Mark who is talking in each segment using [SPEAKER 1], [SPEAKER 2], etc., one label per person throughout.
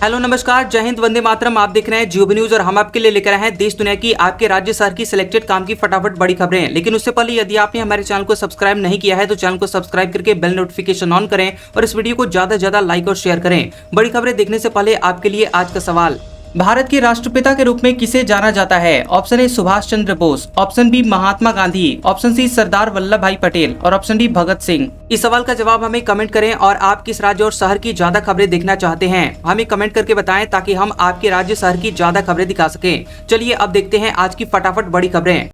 [SPEAKER 1] Hello नमस्कार, जय हिंद, वंदे मातरम। आप देख रहे हैं जियो न्यूज और हम आपके लिए लेकर आए हैं देश दुनिया की, आपके राज्य शहर की सिलेक्टेड काम की फटाफट बड़ी खबरें। लेकिन उससे पहले यदि आपने हमारे चैनल को सब्सक्राइब नहीं किया है तो चैनल को सब्सक्राइब करके बेल नोटिफिकेशन ऑन करें और इस वीडियो को ज्यादा से ज्यादा लाइक और शेयर करें। बड़ी खबरें देखने से पहले आपके लिए आज का सवाल, भारत के राष्ट्रपिता के रूप में किसे जाना जाता है? Option A Subhash Chandra Bose, option B Mahatma Gandhi, option C Sardar Vallabh Bhai Patel और ऑप्शन डी भगत सिंह। इस सवाल का जवाब हमें कमेंट करें और आप किस राज्य और शहर की ज्यादा खबरें देखना चाहते हैं हमें कमेंट करके बताएं ताकि हम आपके राज्य शहर की ज्यादा खबरें दिखा सकें। चलिए अब देखते हैं आज की फटाफट बड़ी खबरें।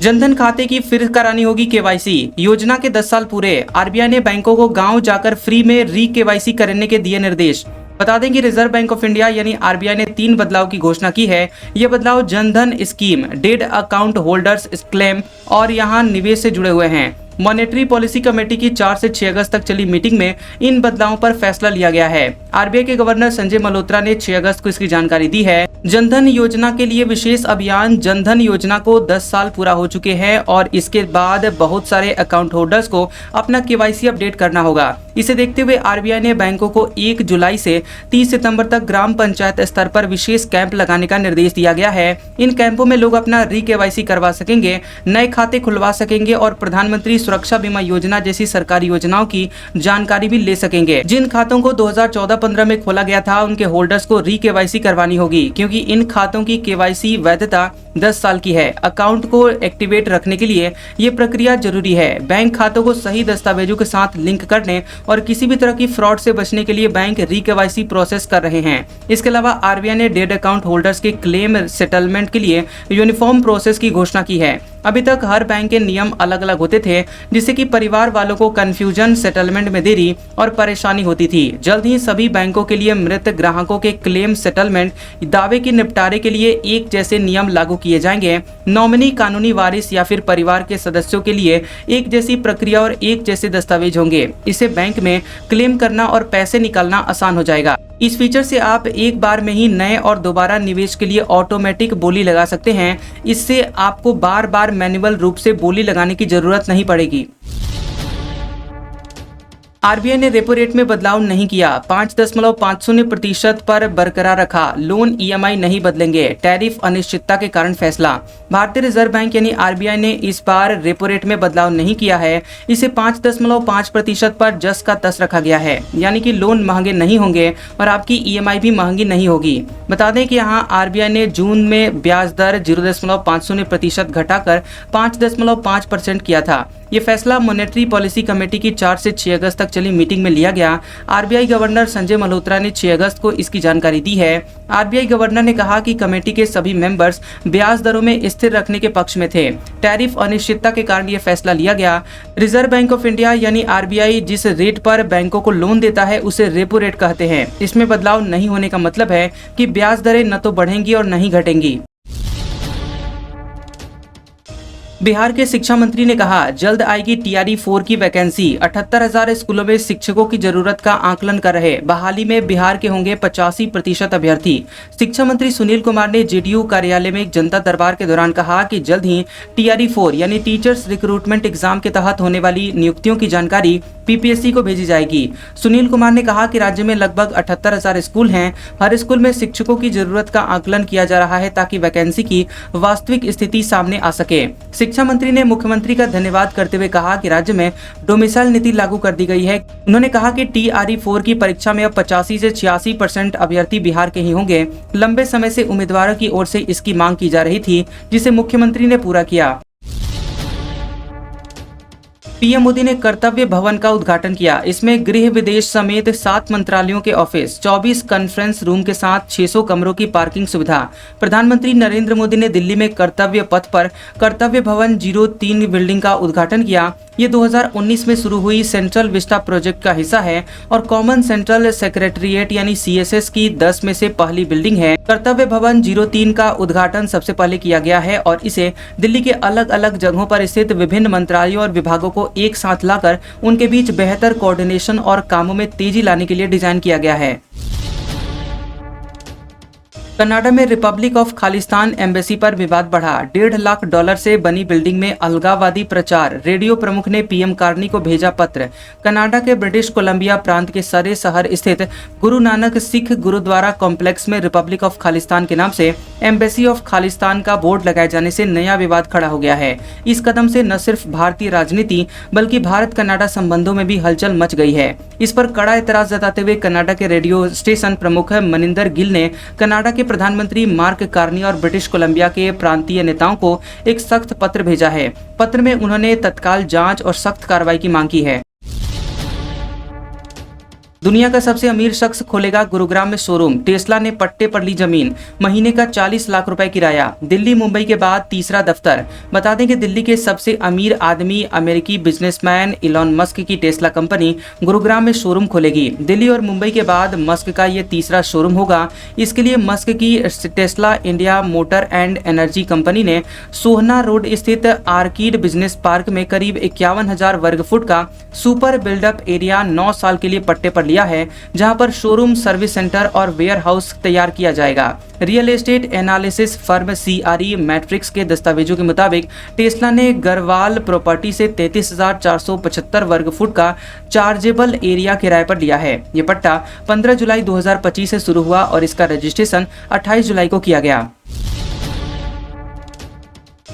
[SPEAKER 1] जनधन खाते की फिर करानी होगी केवाईसी, योजना के 10 साल पूरे। आरबीआई ने बैंकों को गांव जाकर फ्री में री केवाईसी करने के दिए निर्देश। बता दें कि रिजर्व बैंक ऑफ इंडिया यानी आरबीआई ने 3 बदलाव की घोषणा की है। ये बदलाव Jan Dhan scheme, dead account holders claim और यहाँ निवेश से जुड़े हुए हैं। मॉनेटरी पॉलिसी कमेटी की 4 से 6 अगस्त तक चली मीटिंग में इन बदलावों पर फैसला लिया गया है। आरबीआई के गवर्नर संजय मल्होत्रा ने 6 अगस्त को इसकी जानकारी दी है। जनधन योजना के लिए विशेष अभियान, जनधन योजना को 10 साल पूरा हो चुके हैं और इसके बाद बहुत सारे अकाउंट होल्डर्स को अपना केवाईसी अपडेट करना होगा। इसे देखते हुए आरबीआई ने बैंकों को 1 जुलाई से 30 सितंबर तक ग्राम पंचायत स्तर पर विशेष कैंप लगाने का निर्देश दिया गया है। इन कैंपों में लोग अपना री केवाईसी करवा सकेंगे, नए खाते खुलवा सकेंगे और प्रधानमंत्री सुरक्षा बीमा योजना जैसी सरकारी योजनाओं की जानकारी भी ले सकेंगे। जिन खातों को 2014-15 में खोला गया था उनके होल्डर्स को री केवाईसी करवानी होगी, क्योंकि इन खातों की केवाईसी वैधता 10 साल की है। अकाउंट को एक्टिवेट रखने के लिए ये प्रक्रिया जरूरी है। बैंक खातों को सही दस्तावेजों के साथ लिंक करने और किसी भी तरह की फ्रॉड से बचने के लिए बैंक री केवाईसी प्रोसेस कर रहे हैं। इसके अलावा आरबीआई ने डेड अकाउंट होल्डर्स के क्लेम सेटलमेंट के लिए यूनिफॉर्म प्रोसेस की घोषणा की है। अभी तक हर बैंक के नियम अलग अलग होते थे, जिससे कि परिवार वालों को कंफ्यूजन, सेटलमेंट में देरी और परेशानी होती थी। जल्द ही सभी बैंकों के लिए मृत ग्राहकों के क्लेम सेटलमेंट, दावे के निपटारे के लिए एक जैसे नियम लागू किए जाएंगे। नॉमिनी, कानूनी वारिस या फिर परिवार के सदस्यों के लिए एक जैसी प्रक्रिया और एक जैसे दस्तावेज होंगे। इससे बैंक में क्लेम करना और पैसे निकालना आसान हो जाएगा। इस फीचर से आप एक बार में ही नए और दोबारा निवेश के लिए ऑटोमेटिक बोली लगा सकते हैं। इससे आपको बार बार मैन्युअल रूप से बोली लगाने की जरूरत नहीं पड़ेगी। आरबीआई ने रेपो रेट में बदलाव नहीं किया, 5.50% पर बरकरार रखा। लोन ईएमआई नहीं बदलेंगे, टैरिफ अनिश्चितता के कारण फैसला। भारतीय रिजर्व बैंक यानी आरबीआई ने इस बार रेपो रेट में बदलाव नहीं किया है। इसे 5.5% पर जस का तस रखा गया है, यानी कि लोन महंगे नहीं होंगे और आपकी ईएमआई भी महंगी नहीं होगी। बता दें कि यहाँ आरबीआई ने जून में ब्याज दर 0.50% घटाकर 5.5% किया था। ये फैसला मॉनेटरी पॉलिसी कमेटी की 4 से 6 अगस्त तक चली मीटिंग में लिया गया। आरबीआई गवर्नर संजय मल्होत्रा ने 6 अगस्त को इसकी जानकारी दी है। आरबीआई गवर्नर ने कहा कि कमेटी के सभी मेंबर्स ब्याज दरों में स्थिर रखने के पक्ष में थे। टैरिफ अनिश्चितता के कारण ये फैसला लिया गया। रिजर्व बैंक ऑफ इंडिया यानी आरबीआई जिस रेट पर बैंकों को लोन देता है उसे रेपो रेट कहते हैं। इसमें बदलाव नहीं होने का मतलब है कि ब्याज दरें न तो बढ़ेंगी और न ही घटेंगी। बिहार के शिक्षा मंत्री ने कहा, जल्द आएगी टीआरई 4 की वैकेंसी। 78,000 स्कूलों में शिक्षकों की जरूरत का आकलन कर रहे। बहाली में बिहार के होंगे 85% अभ्यर्थी। शिक्षा मंत्री सुनील कुमार ने जेडीयू कार्यालय में एक जनता दरबार के दौरान कहा कि जल्द ही टीआरई 4 यानी टीचर्स रिक्रूटमेंट एग्जाम के तहत होने वाली नियुक्तियों की जानकारी पीपीएससी को भेजी जाएगी। सुनील कुमार ने कहा कि राज्य में लगभग 78,000 स्कूल हैं। हर स्कूल में शिक्षकों की जरूरत का आकलन किया जा रहा है ताकि वैकेंसी की वास्तविक स्थिति सामने आ सके। शिक्षा मंत्री ने मुख्यमंत्री का धन्यवाद करते हुए कहा कि राज्य में डोमिसाइल नीति लागू कर दी गई है। उन्होंने कहा कि टीआरई 4 की परीक्षा में अब 85 से 86% अभ्यर्थी बिहार के ही होंगे। लंबे समय से उम्मीदवारों की ओर से इसकी मांग की जा रही थी, जिसे मुख्यमंत्री ने पूरा किया। पीएम मोदी ने कर्तव्य भवन का उद्घाटन किया। इसमें गृह, विदेश समेत 7 मंत्रालयों के ऑफिस, 24 कॉन्फ्रेंस रूम के साथ 600 कमरों की पार्किंग सुविधा। प्रधानमंत्री नरेंद्र मोदी ने दिल्ली में कर्तव्य पथ पर कर्तव्य भवन 03 बिल्डिंग का उद्घाटन किया। ये 2019 में शुरू हुई सेंट्रल विस्टा प्रोजेक्ट का हिस्सा है और कॉमन सेंट्रल सेक्रेटरिएट यानी सीएसएस की 10 में से पहली बिल्डिंग है। कर्तव्य भवन 03 का उद्घाटन सबसे पहले किया गया है और इसे दिल्ली के अलग अलग जगहों पर स्थित विभिन्न मंत्रालयों और विभागों को एक साथ लाकर उनके बीच बेहतर कोऑर्डिनेशन और कामों में तेजी लाने के लिए डिजाइन किया गया है। कनाडा में रिपब्लिक ऑफ खालिस्तान एम्बेसी पर विवाद बढ़ा। $1.5 लाख से बनी बिल्डिंग में अलगाववादी प्रचार। रेडियो प्रमुख ने पीएम कार्नी को भेजा पत्र। कनाडा के ब्रिटिश कोलंबिया प्रांत के सरे शहर स्थित गुरु नानक सिख गुरुद्वारा कॉम्प्लेक्स में रिपब्लिक ऑफ खालिस्तान के नाम से एम्बेसी ऑफ खालिस्तान का बोर्ड लगाए जाने से नया विवाद खड़ा हो गया है। इस कदम से न सिर्फ भारतीय राजनीति बल्कि भारत कनाडा संबंधों में भी हलचल मच गई है। इस पर कड़ा एतराज जताते हुए कनाडा के रेडियो स्टेशन प्रमुख मनिंदर गिल ने कनाडा के प्रधानमंत्री मार्क कार्नी और ब्रिटिश कोलंबिया के प्रांतीय नेताओं को एक सख्त पत्र भेजा है। पत्र में उन्होंने तत्काल जांच और सख्त कार्रवाई की मांग की है। दुनिया का सबसे अमीर शख्स खोलेगा गुरुग्राम में शोरूम। टेस्ला ने पट्टे पर ली जमीन। महीने का 40 लाख रुपए किराया। दिल्ली मुंबई के बाद तीसरा दफ्तर। बता दें कि दिल्ली के सबसे अमीर आदमी अमेरिकी बिजनेसमैन इलॉन मस्क की टेस्ला कंपनी गुरुग्राम में शोरूम खोलेगी। दिल्ली और मुंबई के बाद मस्क का ये तीसरा शोरूम होगा। इसके लिए मस्क की Tesla India motor and energy company ने सोहना रोड स्थित आर्किड बिजनेस पार्क में करीब 51,000 वर्ग फुट का सुपर बिल्डअप एरिया 9 साल के लिए पट्टे पर लिया है, जहां पर शोरूम, सर्विस सेंटर और वेयर हाउस तैयार किया जाएगा। Real estate analysis firm CRE matrix के दस्तावेजों के मुताबिक टेस्ला ने गरवाल प्रॉपर्टी से 33,475 वर्ग फुट का चार्जेबल एरिया किराए पर लिया है। ये पट्टा 15 जुलाई 2025 से शुरू हुआ और इसका रजिस्ट्रेशन 28 जुलाई को किया गया।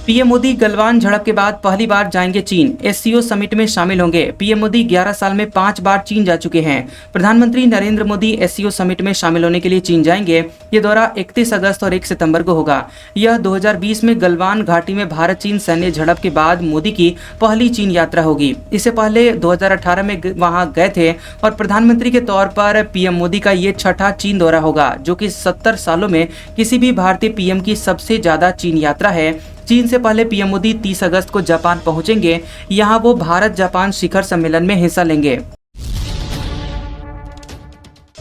[SPEAKER 1] पीएम मोदी गलवान झड़प के बाद पहली बार जाएंगे चीन। SCO समिट में शामिल होंगे। पीएम मोदी 11 साल में 5 बार चीन जा चुके हैं। प्रधानमंत्री नरेंद्र मोदी SCO समिट में शामिल होने के लिए चीन जाएंगे। ये दौरा 31 अगस्त और 1 सितंबर को होगा। यह 2020 में गलवान घाटी में भारत चीन सैन्य झड़प के बाद मोदी की पहली चीन यात्रा होगी। इससे पहले 2018 में वहां गए थे और प्रधानमंत्री के तौर पर पीएम मोदी का ये छठा चीन दौरा होगा, जो कि 70 सालों में किसी भी भारतीय पीएम की सबसे ज्यादा चीन यात्रा है। चीन से पहले पीएम मोदी 30 अगस्त को जापान पहुंचेंगे। यहां वो भारत जापान शिखर सम्मेलन में हिस्सा लेंगे।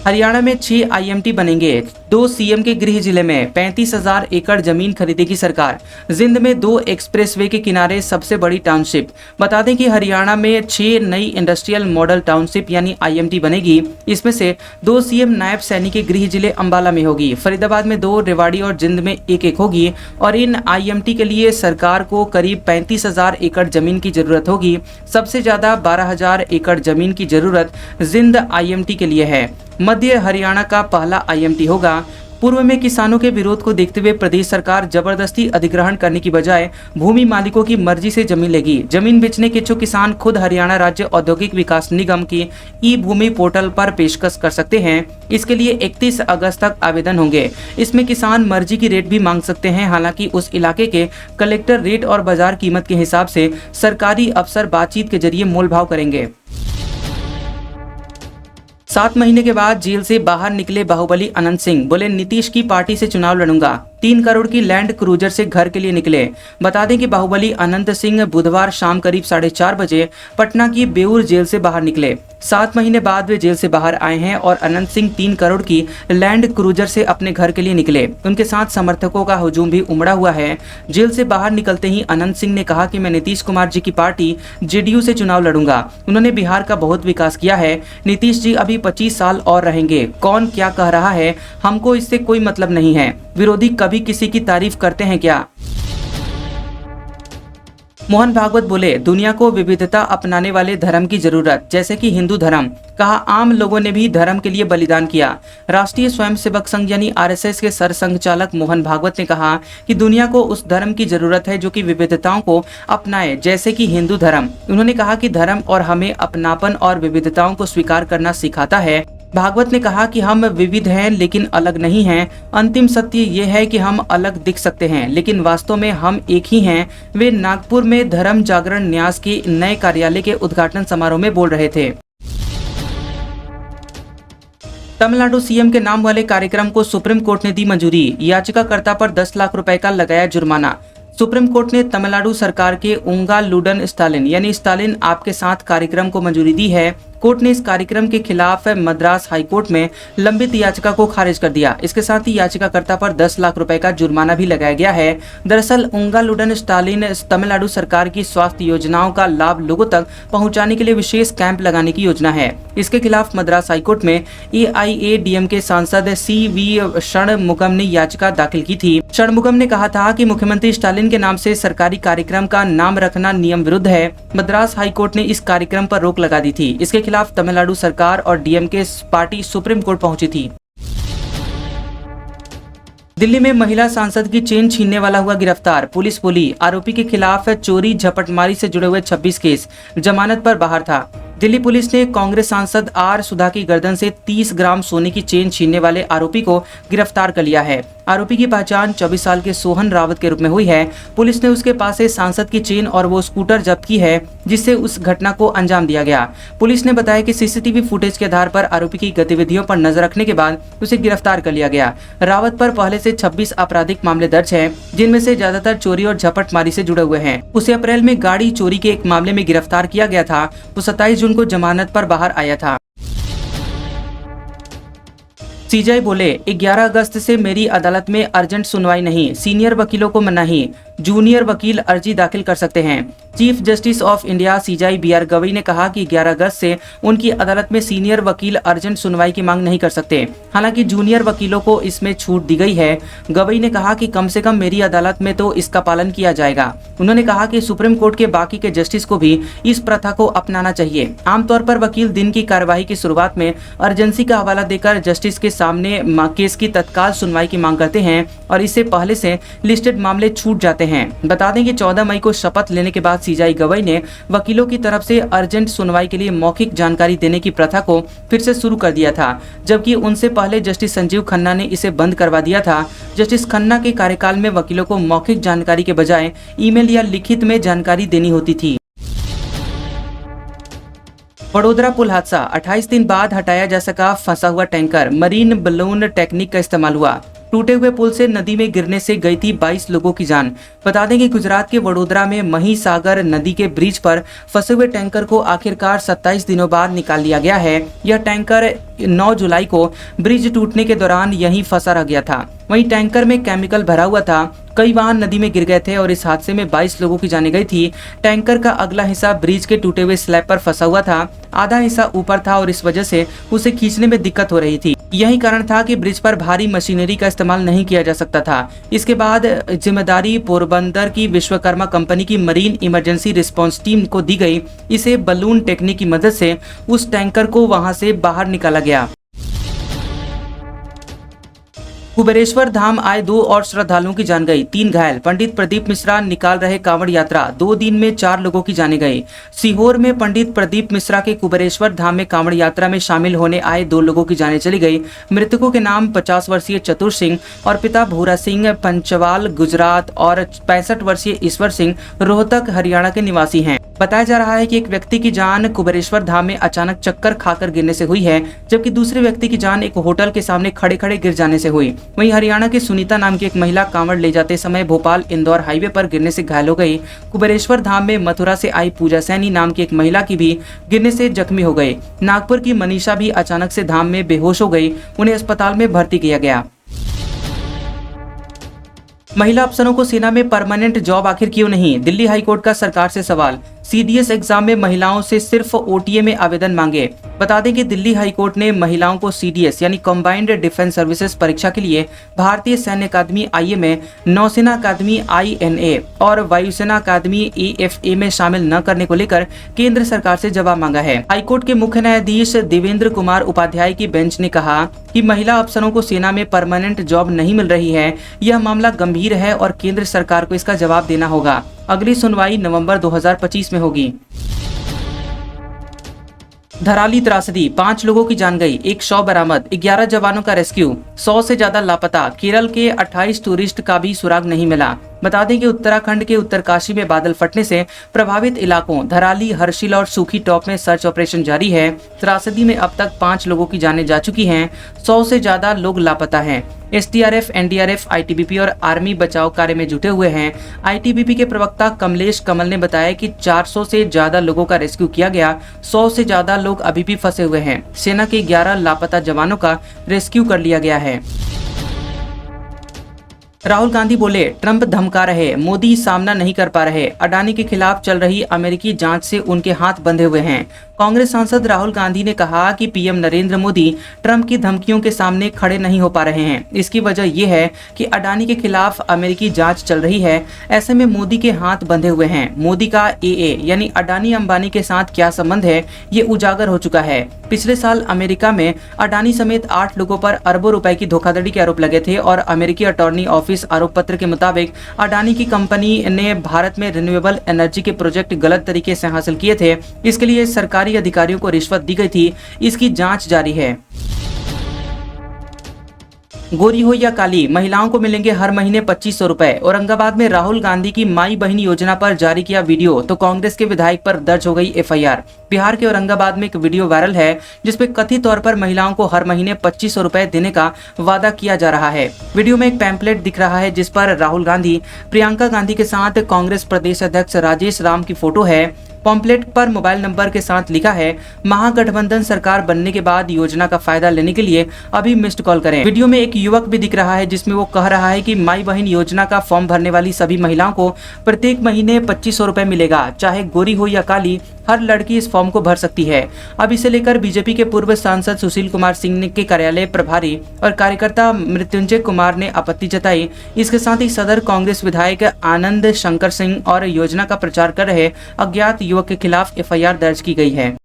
[SPEAKER 1] हरियाणा में 6 IMT बनेंगे। 2 CM के गृह जिले में 35,000 एकड़ जमीन खरीदेगी सरकार। जिंद में 2 एक्सप्रेसवे के किनारे सबसे बड़ी टाउनशिप। बता दें कि हरियाणा में 6 नई इंडस्ट्रियल मॉडल टाउनशिप यानी IMT बनेगी। इसमें से 2 CM नायब सैनी के गृह जिले अंबाला में होगी। फरीदाबाद में 2, रेवाड़ी और जिंद में 1 होगी। और इन IMT के लिए सरकार को करीब 35,000 एकड़ जमीन की जरूरत होगी। सबसे ज्यादा 12,000 एकड़ जमीन की जरूरत जिंद IMT के लिए है। मध्य हरियाणा का पहला IMT होगा। पूर्व में किसानों के विरोध को देखते हुए प्रदेश सरकार जबरदस्ती अधिग्रहण करने की बजाय भूमि मालिकों की मर्जी से जमीन लेगी। जमीन बेचने के इच्छुक किसान खुद हरियाणा राज्य औद्योगिक विकास निगम की ई-भूमि पोर्टल पर पेशकश कर सकते हैं। इसके लिए 31 अगस्त तक आवेदन होंगे। इसमें किसान मर्जी की रेट भी मांग सकते हैं। हालांकि उस इलाके के कलेक्टर रेट और बाजार कीमत के हिसाब से सरकारी अफसर बातचीत के जरिए मोल भाव करेंगे। 7 महीने के बाद जेल से बाहर निकले बाहुबली अनंत सिंह। बोले नीतीश की पार्टी से चुनाव लड़ूंगा। 3 करोड़ की लैंड क्रूजर से घर के लिए निकले। बता दें कि बाहुबली अनंत सिंह बुधवार शाम करीब 4:30 बजे पटना की बेऊर जेल से बाहर निकले। 7 महीने बाद वे जेल से बाहर आए हैं और अनंत सिंह 3 करोड़ की लैंड क्रूजर से अपने घर के लिए निकले। उनके साथ समर्थकों का हुजूम भी उमड़ा हुआ है। जेल से बाहर निकलते ही अनंत सिंह ने कहा कि मैं नीतीश कुमार जी की पार्टी JDU से चुनाव लड़ूंगा। उन्होंने बिहार का बहुत विकास किया है। नीतीश जी अभी 25 साल और रहेंगे। कौन क्या कह रहा है, हमको इससे कोई मतलब नहीं है। विरोधी कभी किसी की तारीफ करते हैं क्या? मोहन भागवत बोले दुनिया को विविधता अपनाने वाले धर्म की जरूरत, जैसे कि हिंदू धर्म। कहा आम लोगों ने भी धर्म के लिए बलिदान किया। राष्ट्रीय स्वयंसेवक संघ यानी RSS के सरसंघचालक मोहन भागवत ने कहा कि दुनिया को उस धर्म की जरूरत है जो कि विविधताओं को अपनाए, जैसे कि हिंदू धर्म। उन्होंने कहा कि धर्म और हमें अपनापन और विविधताओं को स्वीकार करना सिखाता है। भागवत ने कहा कि हम विविध हैं लेकिन अलग नहीं हैं। अंतिम सत्य ये है कि हम अलग दिख सकते हैं लेकिन वास्तव में हम एक ही हैं। वे नागपुर में धर्म जागरण न्यास के नए कार्यालय के उद्घाटन समारोह में बोल रहे थे। तमिलनाडु CM के नाम वाले कार्यक्रम को सुप्रीम कोर्ट ने दी मंजूरी। याचिकाकर्ता पर 10 लाख रुपए का लगाया जुर्माना। सुप्रीम कोर्ट ने तमिलनाडु सरकार के उंगालुडन स्टालिन यानी स्टालिन आपके साथ कार्यक्रम को मंजूरी दी है। कोर्ट ने इस कार्यक्रम के खिलाफ मद्रास हाईकोर्ट में लंबित याचिका को खारिज कर दिया। इसके साथ ही याचिकाकर्ता पर 10 लाख रुपए का जुर्माना भी लगाया गया है। दरअसल उंगालुडन स्टालिन तमिलनाडु सरकार की स्वास्थ्य योजनाओं का लाभ लोगों तक पहुंचाने के लिए विशेष कैंप लगाने की योजना है। इसके खिलाफ मद्रास हाईकोर्ट में AIADMK सांसद CV षणमुगम ने याचिका दाखिल की थी। षणमुगम ने कहा था कि मुख्यमंत्री स्टालिन के नाम से सरकारी कार्यक्रम का नाम रखना नियम विरुद्ध है। मद्रास हाईकोर्ट ने इस कार्यक्रम पर रोक लगा दी थी। इसके खिलाफ तमिलनाडु सरकार और DMK पार्टी सुप्रीम कोर्ट पहुंची थी। दिल्ली में महिला सांसद की चेन छीनने वाला हुआ गिरफ्तार, पुलिस बोली आरोपी के खिलाफ चोरी झपटमारी से जुड़े हुए 26 केस, जमानत पर बाहर था। दिल्ली पुलिस ने कांग्रेस सांसद R सुधा की गर्दन से 30 ग्राम सोने की चेन छीनने वाले आरोपी को गिरफ्तार कर लिया है। आरोपी की पहचान 24 साल के सोहन रावत के रूप में हुई है। पुलिस ने उसके पास से सांसद की चेन और वो स्कूटर जब्त की है जिससे उस घटना को अंजाम दिया गया। पुलिस ने बताया कि CCTV फुटेज के आधार पर आरोपी की गतिविधियों पर नजर रखने के बाद उसे गिरफ्तार कर लिया गया। रावत पर पहले से 26 आपराधिक मामले दर्ज हैं, जिनमें से ज्यादातर चोरी और झपटमारी से जुड़े हुए हैं। उसे अप्रैल में गाड़ी चोरी के एक मामले में गिरफ्तार किया गया था। वो 27 जून को जमानत पर बाहर आया था। CJ बोले 11 अगस्त से मेरी अदालत में अर्जेंट सुनवाई नहीं, सीनियर वकीलों को मनाही, जूनियर वकील अर्जी दाखिल कर सकते हैं। Chief justice of India CJ BR Gavai ने कहा कि 11 अगस्त से उनकी अदालत में सीनियर वकील अर्जेंट सुनवाई की मांग नहीं कर सकते। हालांकि जूनियर वकीलों को इसमें छूट दी गई है। गवई ने कहा कि कम से कम मेरी अदालत में तो इसका पालन किया जाएगा। उन्होंने कहा कि सुप्रीम कोर्ट के बाकी के जस्टिस को भी इस प्रथा को अपनाना चाहिए। आमतौर पर वकील दिन की कार्यवाही की शुरुआत में अर्जेंसी का हवाला देकर जस्टिस के सामने केस की तत्काल सुनवाई की मांग करते हैं और इससे पहले से लिस्टेड मामले छूट जाते हैं। बता दें कि 14 मई को शपथ लेने के बाद CJ गवई ने वकीलों की तरफ से अर्जेंट सुनवाई के लिए मौखिक जानकारी देने की प्रथा को फिर से शुरू कर दिया था, जबकि उनसे पहले जस्टिस संजीव खन्ना ने इसे बंद करवा दिया था। जस्टिस खन्ना के कार्यकाल में वकीलों को मौखिक जानकारी के बजाय ईमेल या लिखित में जानकारी देनी होती थी। वडोदरा पुल हादसा, 28 दिन बाद हटाया जा सका फंसा हुआ टैंकर, मरीन बलून टेक्निक का इस्तेमाल हुआ। टूटे हुए पुल से नदी में गिरने से गई थी 22 लोगों की जान। बता दें कि गुजरात के वडोदरा में महिसागर नदी के ब्रिज पर फंसे हुए टैंकर को आखिरकार 27 दिनों बाद निकाल लिया गया है। यह टैंकर 9 जुलाई को ब्रिज टूटने के दौरान यहीं फंसा रह गया था। वहीं टैंकर में केमिकल भरा हुआ था। कई वाहन नदी में गिर गए थे और इस हादसे में 22 लोगों की जानें गई थी। टैंकर का अगला हिस्सा ब्रिज के टूटे हुए स्लैब पर फंसा हुआ था, आधा हिस्सा ऊपर था और इस वजह से उसे खींचने में दिक्कत हो रही थी। यही कारण था कि ब्रिज पर भारी मशीनरी का इस्तेमाल नहीं किया जा सकता था। इसके बाद जिम्मेदारी पोरबंदर की विश्वकर्मा कंपनी की मरीन इमरजेंसी रिस्पांस टीम को दी गई। इसे बलून टेक्निक की मदद से उस टैंकर को वहां से बाहर निकाला गया। कुबेरेश्वर धाम आए 2 और श्रद्धालुओं की जान गई, 3 घायल। पंडित प्रदीप मिश्रा निकाल रहे कांवड़ यात्रा, 2 दिन में 4 लोगों की जाने गई। सीहोर में पंडित प्रदीप मिश्रा के कुबेरेश्वर धाम में कांवड़ यात्रा में शामिल होने आए 2 लोगों की जाने चली गई। मृतकों के नाम 50 वर्षीय चतुर सिंह और पिता भूरा सिंह पंचवाल गुजरात और 65 वर्षीय ईश्वर सिंह रोहतक हरियाणा के निवासी हैं। बताया जा रहा है कि एक व्यक्ति की जान कुबेरेश्वर धाम में अचानक चक्कर खाकर गिरने से हुई है, जबकि दूसरे व्यक्ति की जान एक होटल के सामने खड़े खड़े गिर जाने से हुई। वहीं हरियाणा की सुनीता नाम की एक महिला कांवड़ ले जाते समय भोपाल इंदौर हाईवे पर गिरने से घायल हो गई। कुबेरेश्वर धाम में मथुरा से आई पूजा सैनी नाम की एक महिला की भी गिरने से जख्मी हो गई। नागपुर की मनीषा भी अचानक से धाम में बेहोश हो गई, उन्हें अस्पताल में भर्ती किया गया। महिला अफसरों को सेना में परमानेंट जॉब आखिर क्यों नहीं, दिल्ली हाईकोर्ट का सरकार से सवाल। CDS एग्जाम में महिलाओं से सिर्फ OTA में आवेदन मांगे। बता दें कि दिल्ली हाईकोर्ट ने महिलाओं को CDS यानी कंबाइंड डिफेंस सर्विसेज परीक्षा के लिए भारतीय सैन्य अकादमी IMA, नौसेना अकादमी INA और वायुसेना अकादमी AFA में शामिल न करने को लेकर केंद्र सरकार से जवाब मांगा है। हाईकोर्ट के मुख्य न्यायाधीश देवेंद्र कुमार उपाध्याय की बेंच ने कहा कि महिला अफसरों को सेना में परमानेंट जॉब नहीं मिल रही है। यह मामला गंभीर है और केंद्र सरकार को इसका जवाब देना होगा। अगली सुनवाई नवंबर 2025 में होगी। धराली त्रासदी, 5 लोगों की जान गई, 1 शव बरामद, 11 जवानों का रेस्क्यू, 100 से ज्यादा लापता। केरल के 28 टूरिस्ट का भी सुराग नहीं मिला। बता दें कि उत्तराखंड के उत्तरकाशी में बादल फटने से प्रभावित इलाकों धराली, हर्षिल और सूखी टॉप में सर्च ऑपरेशन जारी है। त्रासदी में अब तक 5 लोगों की जानें जा चुकी हैं। 100 से ज्यादा लोग लापता हैं। एसडीआरएफ, एनडीआरएफ, आईटीबीपी और आर्मी बचाव कार्य में जुटे हुए हैं। आईटीबीपी के प्रवक्ता कमलेश कमल ने बताया कि 400 से ज्यादा लोगों का रेस्क्यू किया गया। 100 से ज्यादा लोग अभी भी फंसे हुए हैं। सेना के 11 लापता जवानों का रेस्क्यू कर लिया गया है। राहुल गांधी बोले, ट्रंप धमका रहे, मोदी सामना नहीं कर पा रहे। अडानी के खिलाफ चल रही अमेरिकी जांच से उनके हाथ बंधे हुए हैं। कांग्रेस सांसद राहुल गांधी ने कहा कि पीएम नरेंद्र मोदी ट्रंप की धमकियों के सामने खड़े नहीं हो पा रहे हैं। इसकी वजह यह है कि अडानी के खिलाफ अमेरिकी जांच चल रही है। ऐसे में मोदी के हाथ बंधे हुए हैं। मोदी का एए यानी अडानी अंबानी के साथ क्या संबंध है, ये उजागर हो चुका है। पिछले साल अमेरिका में अडानी समेत 8 लोगों पर अरबों रुपए की धोखाधड़ी के आरोप लगे थे और अमेरिकी अटॉर्नी ऑफिस आरोप पत्र के मुताबिक अडानी की कंपनी ने भारत में रिन्यूएबल एनर्जी के प्रोजेक्ट गलत तरीके से हासिल किए थे। इसके लिए सरकारी अधिकारियों को रिश्वत दी गई थी। इसकी जांच जारी है। गोरी हो या काली, महिलाओं को मिलेंगे हर महीने 2500 रुपए। औरंगाबाद में राहुल गांधी की माई बहन योजना पर जारी किया वीडियो तो कांग्रेस के विधायक पर दर्ज हो गई एफआईआर। बिहार के औरंगाबाद में एक वीडियो वायरल है जिसपे कथित तौर पर महिलाओं को हर महीने 2500 रुपए देने का वादा किया जा रहा है। वीडियो में एक पैम्पलेट दिख रहा है जिस पर राहुल गांधी, प्रियंका गांधी के साथ कांग्रेस प्रदेश अध्यक्ष राजेश राम की फोटो है। पॉम्पलेट पर मोबाइल नंबर के साथ लिखा है, महागठबंधन सरकार बनने के बाद योजना का फायदा लेने के लिए अभी मिस्ड कॉल करें। वीडियो में एक युवक भी दिख रहा है जिसमें वो कह रहा है कि माई बहन योजना का फॉर्म भरने वाली सभी महिलाओं को प्रत्येक महीने 2500 रुपए मिलेगा। चाहे गोरी हो या काली, हर लड़की इस फॉर्म को भर सकती है। अब इसे लेकर बीजेपी के पूर्व सांसद सुशील कुमार सिंह के कार्यालय प्रभारी और कार्यकर्ता मृत्युंजय कुमार ने आपत्ति जताई। इसके साथ ही सदर कांग्रेस विधायक आनंद शंकर सिंह और योजना का प्रचार कर रहे अज्ञात युवक के खिलाफ एफआईआर दर्ज की गई है।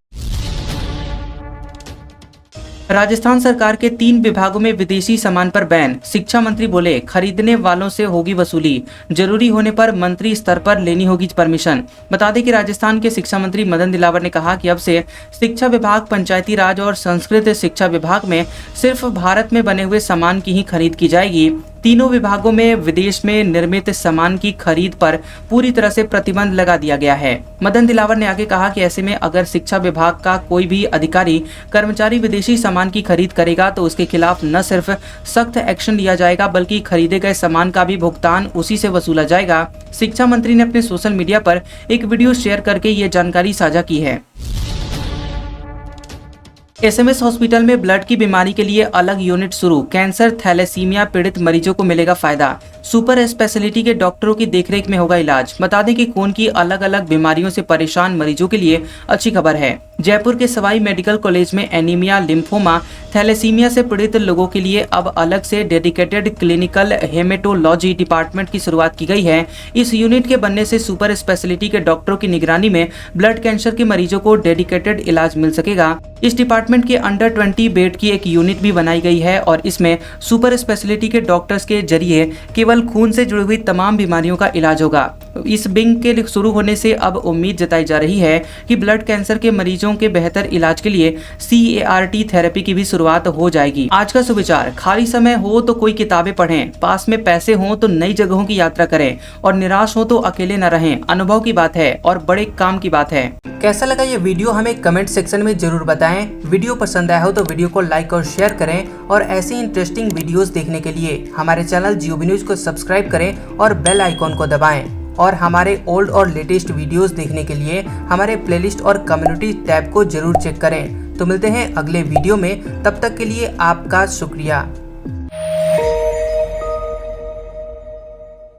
[SPEAKER 1] राजस्थान सरकार के 3 विभागों में विदेशी सामान पर बैन। शिक्षा मंत्री बोले, खरीदने वालों से होगी वसूली, जरूरी होने पर मंत्री स्तर पर लेनी होगी परमिशन। बता दें कि राजस्थान के शिक्षा मंत्री मदन दिलावर ने कहा कि अब से शिक्षा विभाग, पंचायती राज और संस्कृत शिक्षा विभाग में सिर्फ भारत में बने हुए सामान की ही खरीद की जाएगी। तीनों विभागों में विदेश में निर्मित सामान की खरीद पर पूरी तरह से प्रतिबंध लगा दिया गया है। मदन दिलावर ने आगे कहा कि ऐसे में अगर शिक्षा विभाग का कोई भी अधिकारी, कर्मचारी विदेशी सामान की खरीद करेगा तो उसके खिलाफ न सिर्फ सख्त एक्शन लिया जाएगा बल्कि खरीदे गए सामान का भी भुगतान उसी से वसूला जाएगा। शिक्षा मंत्री ने अपने सोशल मीडिया पर एक वीडियो शेयर करके ये जानकारी साझा की है। एसएमएस हॉस्पिटल में ब्लड की बीमारी के लिए अलग यूनिट शुरू। कैंसर, थैलेसीमिया पीड़ित मरीजों को मिलेगा फायदा। सुपर स्पेशलिटी के डॉक्टरों की देखरेख में होगा इलाज। बता दें कि खून की अलग अलग बीमारियों से परेशान मरीजों के लिए अच्छी खबर है। जयपुर के सवाई मेडिकल कॉलेज में एनीमिया, लिम्फोमा, थैलेसीमिया से पीड़ित लोगों के लिए अब अलग से डेडिकेटेड क्लिनिकल हेमेटोलॉजी डिपार्टमेंट की शुरुआत की गई है। इस यूनिट के बनने से सुपर स्पेशलिटी के डॉक्टरों की निगरानी में ब्लड कैंसर के मरीजों को डेडिकेटेड इलाज मिल सकेगा। इस डिपार्टमेंट के अंडर 20 बेड की एक यूनिट भी बनाई गई है और इसमें सुपर स्पेशलिटी के डॉक्टर्स के जरिए केवल खून से जुड़ी हुई तमाम बीमारियों का इलाज होगा। इस विंग के शुरू होने से अब उम्मीद जताई जा रही है कि ब्लड कैंसर के मरीजों के बेहतर इलाज के लिए CAR-T थेरेपी की भी शुरुआत हो जाएगी। आज का सुविचार, खाली समय हो तो कोई किताबें पढ़ें, पास में पैसे हो तो नई जगहों की यात्रा करें और निराश हो तो अकेले न रहें। अनुभव की बात है और बड़े काम की बात है। कैसा लगा ये वीडियो हमें कमेंट सेक्शन में जरूर बताएं। वीडियो पसंद आया हो तो वीडियो को लाइक और शेयर करें और ऐसी इंटरेस्टिंग वीडियोस देखने के लिए हमारे चैनल GOB न्यूज को सब्सक्राइब करें और बेल आइकॉन को दबाएं। और हमारे ओल्ड और लेटेस्ट वीडियोस देखने के लिए हमारे प्लेलिस्ट और कम्युनिटी टैब को जरूर चेक करें। तो मिलते हैं अगले वीडियो में, तब तक के लिए आपका शुक्रिया।